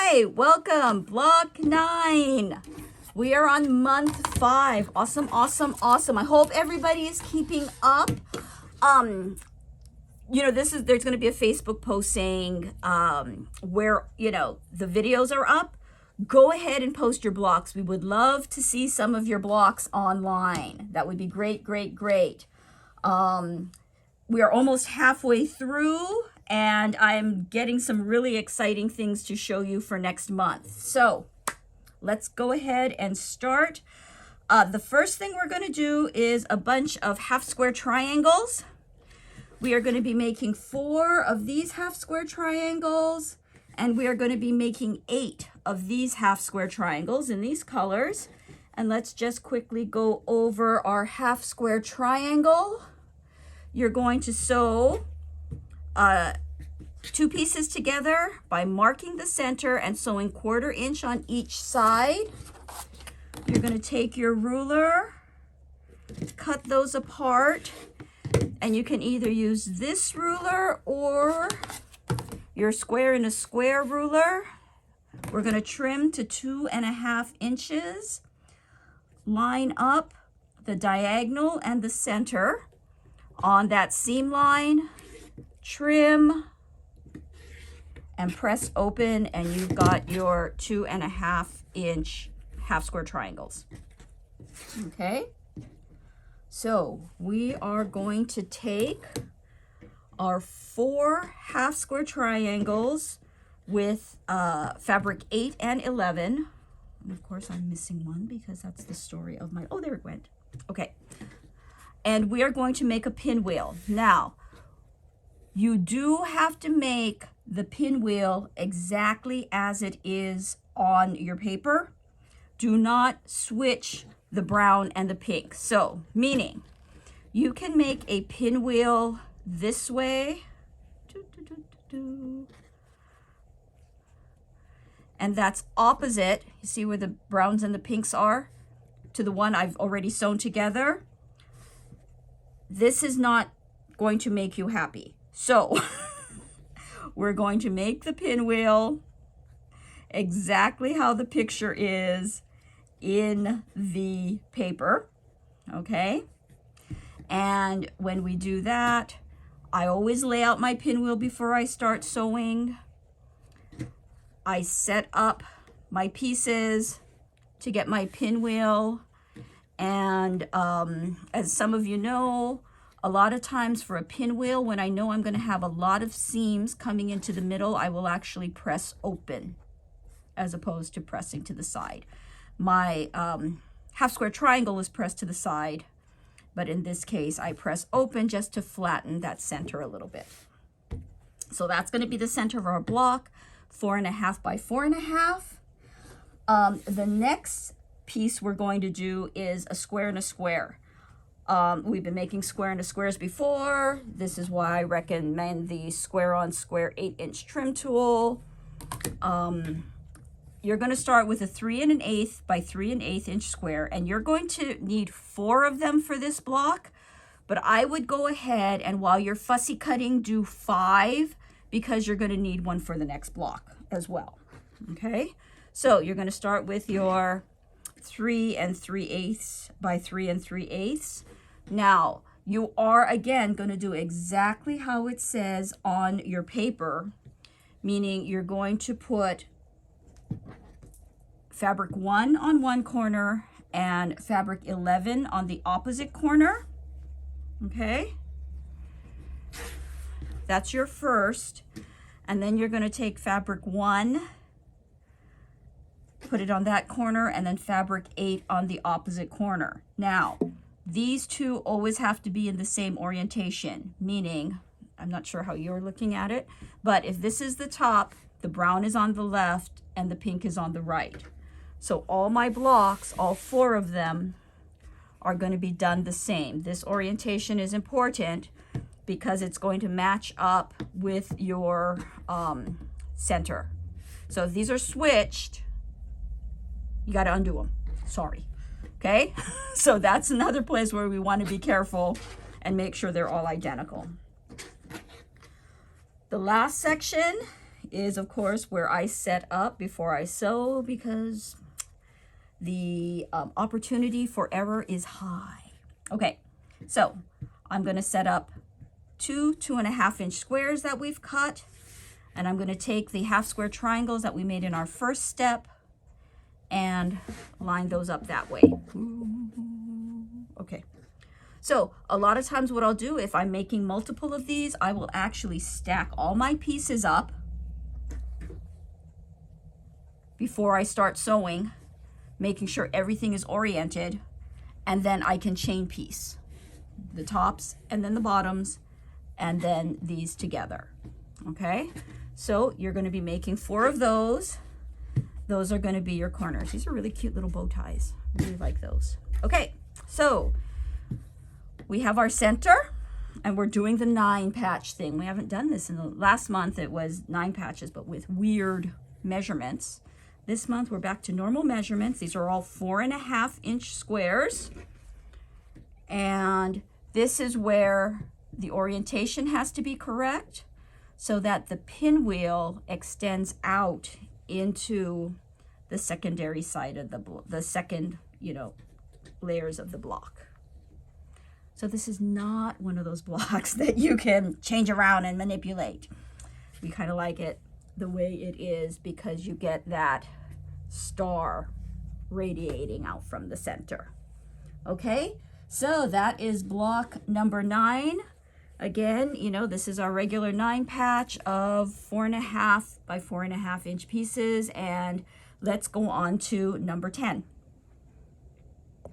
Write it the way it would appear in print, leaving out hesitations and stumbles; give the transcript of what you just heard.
Hi, welcome, block 9. We are on month 5. Awesome, awesome, awesome. I hope everybody is keeping up. There's going to be a Facebook post saying where, the videos are up. Go ahead and post your blocks. We would love to see some of your blocks online. That would be great, great, great. We are almost halfway through, and I'm getting some really exciting things to show you for next month. So let's go ahead and start. The first thing we're going to do is a bunch of half square triangles. We are going to be making 4 of these half square triangles, and we are going to be making 8 of these half square triangles in these colors. And let's just quickly go over our half square triangle. You're going to sew 2 pieces together by marking the center and sewing 1/4 inch on each side. You're going to take your ruler, cut those apart, and you can either use this ruler or your square and a square ruler. We're going to trim to 2.5 inches. Line up the diagonal and the center on that seam line, trim, and press open, and you've got your 2.5 inch half square triangles. Okay, so we are going to take our 4 half square triangles with fabric 8 and 11. And of course I'm missing one because that's the story of my, oh, there it went. Okay, and we are going to make a pinwheel. Now, you do have to make the pinwheel exactly as it is on your paper. Do not switch the brown and the pink. So, meaning, you can make a pinwheel this way. And that's opposite, you see where the browns and the pinks are, to the one I've already sewn together. This is not going to make you happy. So, we're going to make the pinwheel exactly how the picture is in the paper, okay? And when we do that, I always lay out my pinwheel before I start sewing. I set up my pieces to get my pinwheel, and as some of you know, a lot of times for a pinwheel, when I know I'm going to have a lot of seams coming into the middle, I will actually press open as opposed to pressing to the side. My half square triangle is pressed to the side, but in this case, I press open just to flatten that center a little bit. So that's going to be the center of our block, 4.5 by 4.5. The next piece we're going to do is a square and a square. We've been making square and a squares before. This is why I recommend the square on square 8-inch trim tool. You're going to start with a 3 1/8 by 3 1/8 inch square, and you're going to need 4 of them for this block. But I would go ahead and, while you're fussy cutting, do 5, because you're going to need one for the next block as well. Okay, so you're going to start with your 3 3/8 by 3 3/8. Now, you are again going to do exactly how it says on your paper, meaning you're going to put fabric 1 on one corner and fabric 11 on the opposite corner. Okay, that's your first. And then you're going to take fabric 1, put it on that corner, and then fabric 8 on the opposite corner. Now, these two always have to be in the same orientation, meaning, I'm not sure how you're looking at it, but if this is the top, the brown is on the left and the pink is on the right. So all my blocks, all 4 of them, are going to be done the same. This orientation is important because it's going to match up with your center. So if these are switched, you got to undo them. Sorry. Okay? So that's another place where we want to be careful and make sure they're all identical. The last section is, of course, where I set up before I sew, because the opportunity for error is high. Okay, so I'm going to set up 2.5 inch squares that we've cut, and I'm going to take the half square triangles that we made in our first step and line those up that way. Okay, so a lot of times what I'll do, if I'm making multiple of these, I will actually stack all my pieces up before I start sewing, making sure everything is oriented, and then I can chain piece the tops and then the bottoms and then these together. Okay, so you're going to be making 4 of those. Those are going to be your corners. These are really cute little bow ties. Really like those. Okay, so we have our center, and we're doing the 9 patch thing. We haven't done this in the last month. It was 9 patches, but with weird measurements. This month we're back to normal measurements. These are all 4.5 inch squares, and this is where the orientation has to be correct so that the pinwheel extends out into the secondary side of the second, layers of the block. So this is not one of those blocks that you can change around and manipulate. We kind of like it the way it is because you get that star radiating out from the center. Okay, so that is block number 9. Again, this is our regular 9 patch of 4.5 by 4.5 inch pieces, and let's go on to number 10.